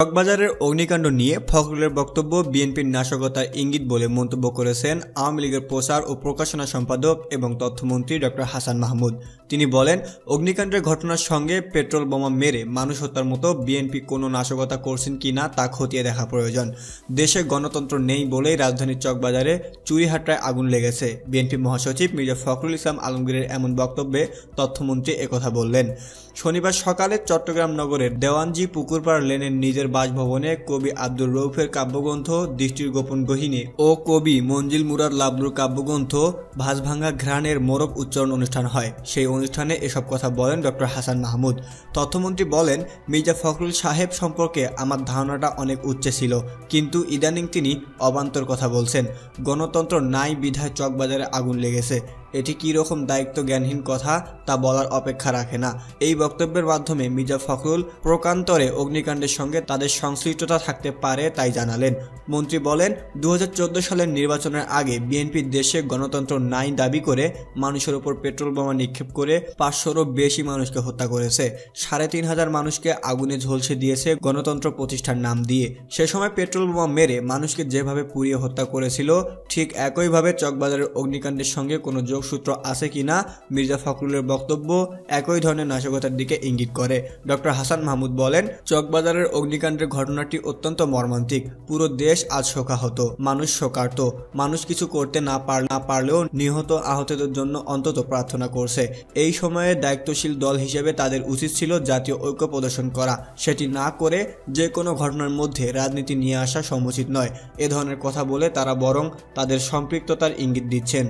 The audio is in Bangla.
চকবাজারের অগ্নিকাণ্ড নিয়ে ফখরুলের বক্তব্য বিএনপির নাশকতার ইঙ্গিত বলে মন্তব্য করেছেন আওয়ামী লীগের প্রচার ও প্রকাশনা সম্পাদক এবং তথ্যমন্ত্রী ডক্টর হাসান মাহমুদ। তিনি বলেন, অগ্নিকাণ্ডের ঘটনার সঙ্গে পেট্রোল বোমা মেরে মানুষ হত্যার মতো বিএনপি কোনো নাশকতা করছেন কিনা তা খতিয়ে দেখা প্রয়োজন। দেশে গণতন্ত্র নেই বলেই রাজধানীর চকবাজারে চুরিহাট্টায় আগুন লেগেছে। বিএনপি মহাসচিব মির্জা ফখরুল ইসলাম আলমগীরের এমন বক্তব্যে তথ্যমন্ত্রী একথা বললেন। শনিবার সকালে চট্টগ্রাম নগরের দেওয়ানজি পুকুরপাড় লেনের নিজের বাসভবনে কবি আব্দুর রউফের কাব্যগ্রন্থ দৃষ্টির গোপন গহিনী ও কবি মঞ্জিল মুরাদ লাবলুর কাব্যগ্রন্থ ভাসভাঙ্গা ঘ্রাণের মোরগ উচ্চারণ অনুষ্ঠান হয়। সেই অনুষ্ঠানে এসব কথা বলেন ডক্টর হাসান মাহমুদ। তথ্যমন্ত্রী বলেন, মির্জা ফখরুল সাহেব সম্পর্কে আমার ধারণাটা অনেক উচ্চে ছিল, কিন্তু ইদানিং তিনি অবান্তর কথা বলছেন। গণতন্ত্র নাই বিধায় চকবাজারে আগুন লেগেছে। এটি কী রকম দায়িত্ব জ্ঞানহীন কথা তা বলার অপেক্ষা রাখে না। এই বক্তব্যের মাধ্যমে মির্জা ফখরুল প্রকান্তরে অগ্নিকাণ্ডের সঙ্গে তাদের সংশ্লিষ্টতা থাকতে পারে তাই জানালেন। মন্ত্রী বলেন, 2014 সালের নির্বাচনের আগে বিএনপি দেশে গণতন্ত্র নাই দাবি করে মানুষের উপর পেট্রোল বোমা নিক্ষেপ করে 500রও বেশি মানুষকে হত্যা করেছে। 3500 মানুষকে আগুনে ঝলসে দিয়েছে গণতন্ত্র প্রতিষ্ঠার নাম দিয়ে। সে সময় পেট্রোল বোমা মেরে মানুষকে যেভাবে পুড়িয়ে হত্যা করেছিল, ঠিক একইভাবে চকবাজারের অগ্নিকাণ্ডের সঙ্গে কোনো সূত্র আছে কিনা মির্জা ফখরুলের বক্তব্য একই ধরনের নাশকতার দিকে ইঙ্গিত করে। ডক্টর হাসান মাহমুদ বলেন, চকবাজারের অগ্নিকাণ্ডের ঘটনাটি অত্যন্ত মর্মান্তিক। পুরো দেশ আজ শোকাহত, মানুষ শোকার্ত। মানুষ কিছু করতে না পারলেও নিহত আহতদের জন্য অন্তত প্রার্থনা করছে। এই সময়ে দায়িত্বশীল দল হিসেবে তাদের উচিত ছিল জাতীয় ঐক্য প্রদর্শন করা। সেটি না করে যে কোনো ঘটনার মধ্যে রাজনীতি নিয়ে আসা সমুচিত নয়। এ ধরনের কথা বলে তারা বরং তাদের সম্পৃক্ততার ইঙ্গিত দিচ্ছেন।